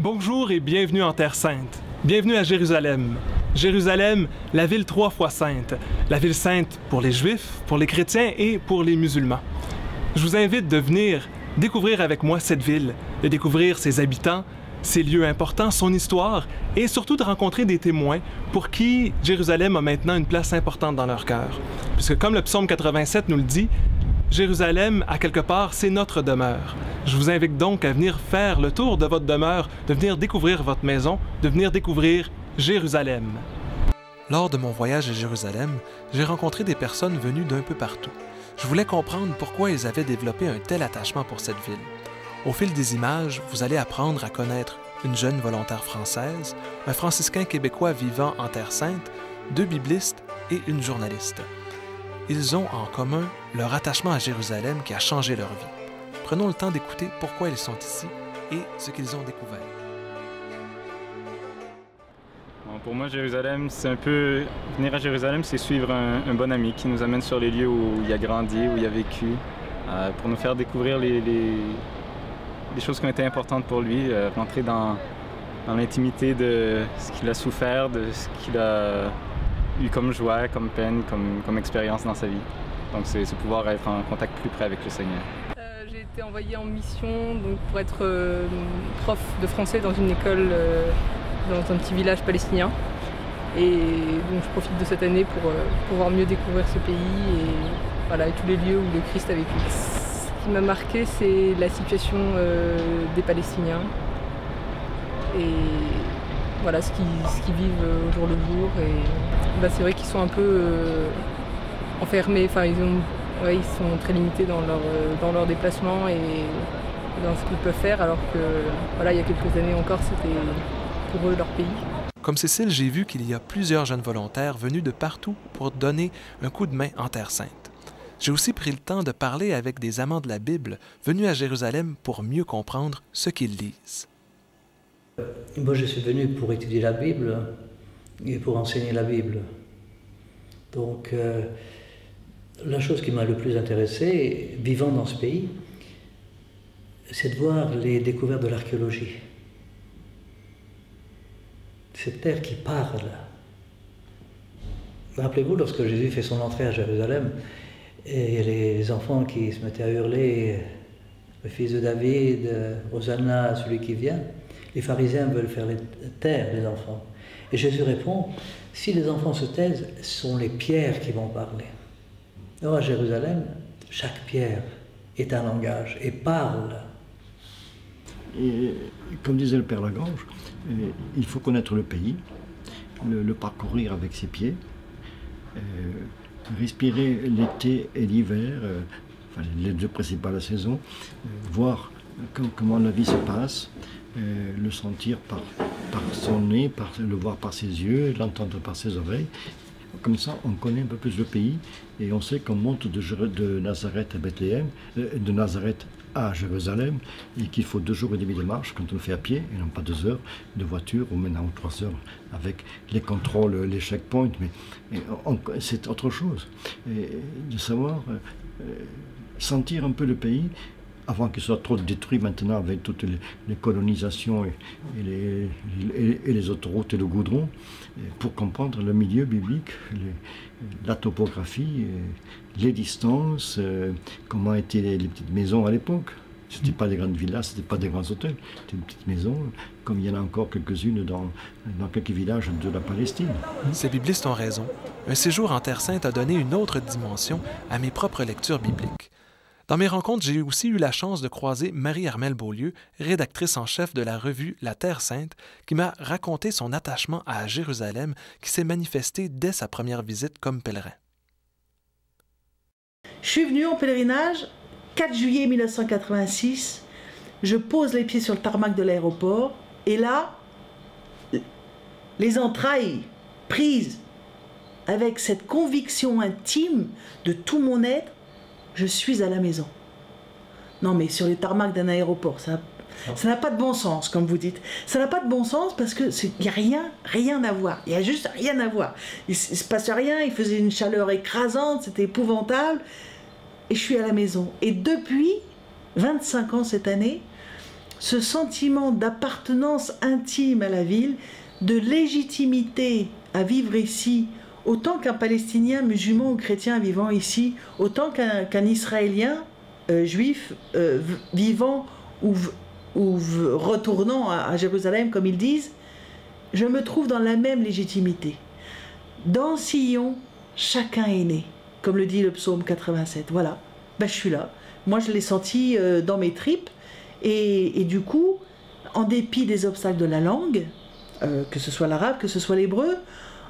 Bonjour et bienvenue en Terre Sainte. Bienvenue à Jérusalem. Jérusalem, la ville 3 fois sainte. La ville sainte pour les Juifs, pour les chrétiens et pour les musulmans. Je vous invite de venir découvrir avec moi cette ville, de découvrir ses habitants, ses lieux importants, son histoire et surtout de rencontrer des témoins pour qui Jérusalem a maintenant une place importante dans leur cœur. Puisque comme le psaume 87 nous le dit, Jérusalem, à quelque part, c'est notre demeure. Je vous invite donc à venir faire le tour de votre demeure, de venir découvrir votre maison, de venir découvrir Jérusalem. Lors de mon voyage à Jérusalem, j'ai rencontré des personnes venues d'un peu partout. Je voulais comprendre pourquoi ils avaient développé un tel attachement pour cette ville. Au fil des images, vous allez apprendre à connaître une jeune volontaire française, un franciscain québécois vivant en Terre Sainte, 2 biblistes et une journaliste. Ils ont en commun leur attachement à Jérusalem qui a changé leur vie. Prenons le temps d'écouter pourquoi ils sont ici et ce qu'ils ont découvert. Bon, pour moi, Jérusalem, c'est un peu... Venir à Jérusalem, c'est suivre un bon ami qui nous amène sur les lieux où il a grandi, où il a vécu, pour nous faire découvrir les choses qui ont été importantes pour lui, rentrer dans l'intimité de ce qu'il a souffert, de ce qu'il a eu comme joie, comme peine, comme expérience dans sa vie. Donc c'est pouvoir être en contact plus près avec le Seigneur. J'ai été envoyée en mission donc, pour être prof de français dans une école dans un petit village palestinien. Et donc je profite de cette année pour pouvoir mieux découvrir ce pays et tous les lieux où le Christ a vécu. Ce qui m'a marqué, c'est la situation des Palestiniens et voilà ce qu'ils vivent au jour le jour. Et c'est vrai qu'ils sont un peu enfermés, ils sont très limités dans leur déplacement et dans ce qu'ils peuvent faire, alors que il y a quelques années encore, c'était pour eux leur pays. Comme Cécile, j'ai vu qu'il y a plusieurs jeunes volontaires venus de partout pour donner un coup de main en Terre Sainte. J'ai aussi pris le temps de parler avec des amants de la Bible venus à Jérusalem pour mieux comprendre ce qu'ils lisent. Moi, je suis venu pour étudier la Bible et pour enseigner la Bible. Donc, la chose qui m'a le plus intéressé, vivant dans ce pays, c'est de voir les découvertes de l'archéologie. Cette terre qui parle. Rappelez-vous, lorsque Jésus fait son entrée à Jérusalem, et les enfants qui se mettaient à hurler « Le fils de David, Hosanna, celui qui vient », les pharisiens veulent faire taire les enfants. Et Jésus répond « Si les enfants se taisent, ce sont les pierres qui vont parler. » Alors à Jérusalem, chaque pierre est un langage et parle. Et comme disait le Père Lagrange, il faut connaître le pays, le parcourir avec ses pieds, respirer l'été et l'hiver, les 2 principales saisons, voir comment la vie se passe, le sentir par son nez, le voir par ses yeux, l'entendre par ses oreilles. Comme ça, on connaît un peu plus le pays et on sait qu'on monte de Nazareth à Bethléem, de Nazareth à Jérusalem, et qu'il faut 2 jours et demi de marche quand on le fait à pied, et non pas 2 heures de voiture, ou maintenant 3 heures avec les contrôles, les checkpoints, mais c'est autre chose. Et de savoir sentir un peu le pays, avant qu'il soit trop détruit maintenant avec toutes les colonisations et les autoroutes et le goudron, pour comprendre le milieu biblique, la topographie, les distances, comment étaient les petites maisons à l'époque. Ce n'étaient pas des grandes villas, ce n'étaient pas des grands hôtels, c'était une petite maison, comme il y en a encore quelques-unes dans quelques villages de la Palestine. Ces biblistes ont raison. Un séjour en Terre Sainte a donné une autre dimension à mes propres lectures bibliques. Dans mes rencontres, j'ai aussi eu la chance de croiser Marie-Armelle Beaulieu, rédactrice en chef de la revue La Terre Sainte, qui m'a raconté son attachement à Jérusalem qui s'est manifesté dès sa première visite comme pèlerin. Je suis venue en pèlerinage, 4 juillet 1986, je pose les pieds sur le tarmac de l'aéroport, et là, les entrailles prises avec cette conviction intime de tout mon être, je suis à la maison. Non mais sur les tarmacs d'un aéroport, ça n'a pas de bon sens, comme vous dites. Ça n'a pas de bon sens parce qu'il n'y a rien à voir. Il n'y a juste rien à voir. Il ne se passe rien, il faisait une chaleur écrasante, c'était épouvantable. Et je suis à la maison. Et depuis 25 ans cette année, ce sentiment d'appartenance intime à la ville, de légitimité à vivre ici, autant qu'un Palestinien musulman ou chrétien vivant ici, autant qu'un Israélien juif vivant ou retournant à Jérusalem, comme ils disent, je me trouve dans la même légitimité. Dans Sion, chacun est né, comme le dit le psaume 87. Voilà, ben, je suis là. Moi, je l'ai senti dans mes tripes. Et du coup, en dépit des obstacles de la langue, que ce soit l'arabe, que ce soit l'hébreu,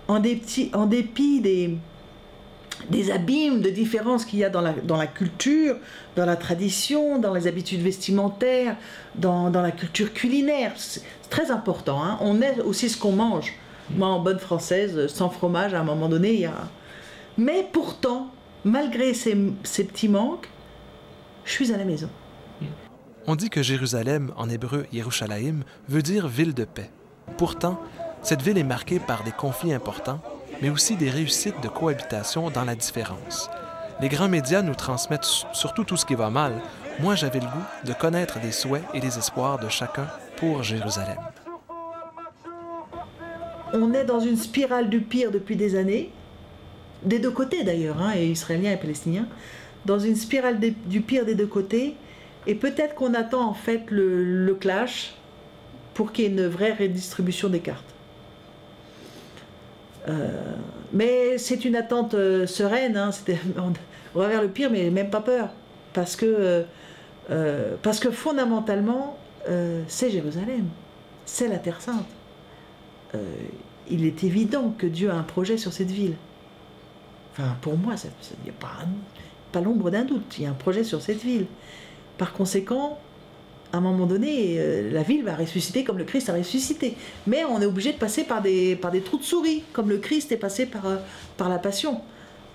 en dépit des abîmes de différences qu'il y a dans la culture, dans la tradition, dans les habitudes vestimentaires, dans la culture culinaire, c'est très important. Hein. On est aussi ce qu'on mange. Moi, en bonne française, sans fromage, à un moment donné, il y a... Mais pourtant, malgré ces petits manques, je suis à la maison. On dit que Jérusalem, en hébreu Yerushalayim, veut dire ville de paix. Pourtant, cette ville est marquée par des conflits importants, mais aussi des réussites de cohabitation dans la différence. Les grands médias nous transmettent surtout tout ce qui va mal. Moi, j'avais le goût de connaître les souhaits et les espoirs de chacun pour Jérusalem. On est dans une spirale du pire depuis des années, des deux côtés d'ailleurs, hein, et israéliens et palestiniens, dans une spirale du pire des deux côtés, et peut-être qu'on attend en fait le clash pour qu'il y ait une vraie redistribution des cartes. Mais c'est une attente sereine, hein, on va vers le pire, mais même pas peur, parce que fondamentalement, c'est Jérusalem, c'est la Terre Sainte. Il est évident que Dieu a un projet sur cette ville. Enfin, pour moi, il n'y a pas l'ombre d'un doute, il y a un projet sur cette ville. Par conséquent, à un moment donné, la ville va ressusciter comme le Christ a ressuscité. Mais on est obligé de passer par des trous de souris, comme le Christ est passé par la Passion.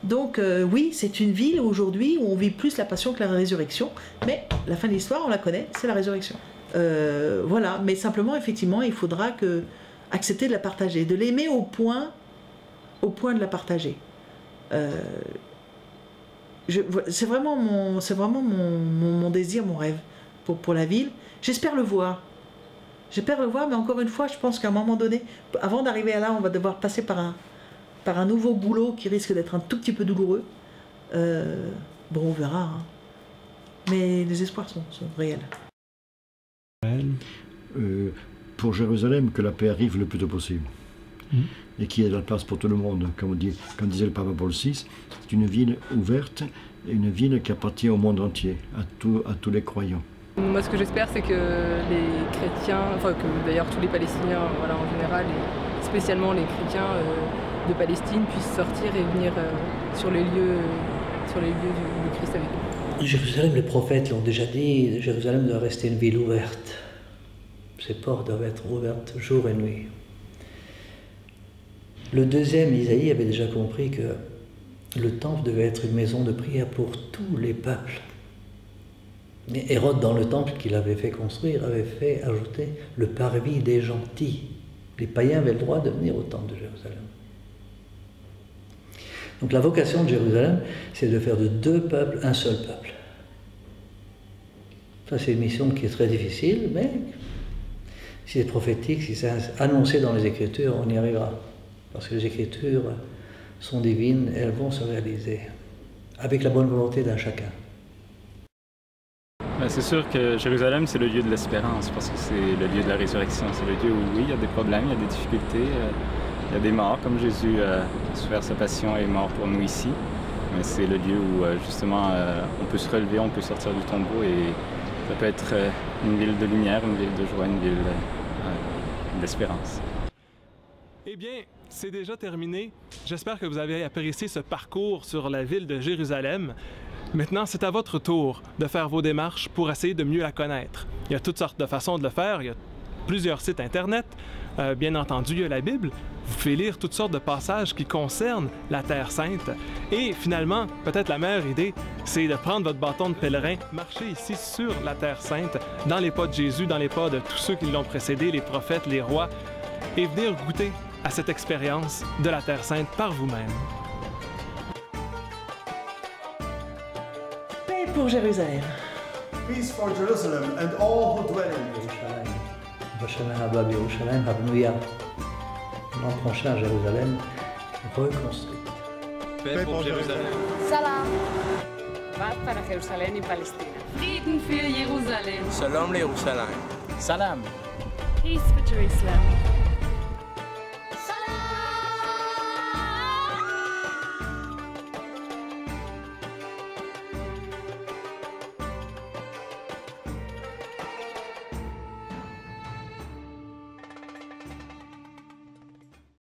Donc oui, c'est une ville aujourd'hui où on vit plus la Passion que la résurrection. Mais la fin de l'histoire, on la connaît, c'est la résurrection. Voilà, mais simplement, effectivement, il faudra accepter de la partager, de l'aimer au point de la partager. C'est vraiment mon désir, mon rêve pour la ville. J'espère le voir. Mais encore une fois, je pense qu'à un moment donné, avant d'arriver à là, on va devoir passer par un nouveau boulot qui risque d'être un tout petit peu douloureux. Bon, on verra. Hein. Mais les espoirs sont réels. Pour Jérusalem, que la paix arrive le plus tôt possible. Et qu'il y ait de la place pour tout le monde. Comme disait le pape Paul VI, c'est une ville ouverte, et une ville qui appartient au monde entier, à tous les croyants. Moi, ce que j'espère, c'est que les chrétiens, enfin que d'ailleurs tous les Palestiniens, voilà, en général, et spécialement les chrétiens de Palestine, puissent sortir et venir sur les lieux du Christ avec nous. Jérusalem, les prophètes l'ont déjà dit, Jérusalem doit rester une ville ouverte. Ses portes doivent être ouvertes jour et nuit. Le deuxième, Isaïe, avait déjà compris que le temple devait être une maison de prière pour tous les peuples. Mais Hérode, dans le temple qu'il avait fait construire, avait fait ajouter le parvis des gentils. Les païens avaient le droit de venir au temple de Jérusalem. Donc la vocation de Jérusalem, c'est de faire de deux peuples un seul peuple. Ça, c'est une mission qui est très difficile, mais si c'est prophétique, si c'est annoncé dans les Écritures, on y arrivera. Parce que les Écritures sont divines, elles vont se réaliser, avec la bonne volonté d'un chacun. C'est sûr que Jérusalem, c'est le lieu de l'espérance, parce que c'est le lieu de la résurrection. C'est le lieu où, oui, il y a des problèmes, il y a des difficultés, il y a des morts, comme Jésus a souffert sa passion et est mort pour nous ici. Mais c'est le lieu où, justement, on peut se relever, on peut sortir du tombeau, et ça peut être une ville de lumière, une ville de joie, une ville d'espérance. Eh bien, c'est déjà terminé. J'espère que vous avez apprécié ce parcours sur la ville de Jérusalem. Maintenant, c'est à votre tour de faire vos démarches pour essayer de mieux la connaître. Il y a toutes sortes de façons de le faire. Il y a plusieurs sites Internet. Bien entendu, il y a la Bible. Vous pouvez lire toutes sortes de passages qui concernent la Terre Sainte. Et finalement, peut-être la meilleure idée, c'est de prendre votre bâton de pèlerin, marcher ici sur la Terre Sainte, dans les pas de Jésus, dans les pas de tous ceux qui l'ont précédé, les prophètes, les rois, et venir goûter à cette expérience de la Terre Sainte par vous-même. Paix pour Jérusalem. peace for Jerusalem and all who dwell in it. בשנה הבאה בירושלים הבנויה. L'an prochain à Jérusalem, reconstruite. Paix pour Jérusalem. Salam. Paz para Jerusalén y Palestina. Frieden für Jerusalem. Shalom Jérusalem. Salam. Peace for Jerusalem.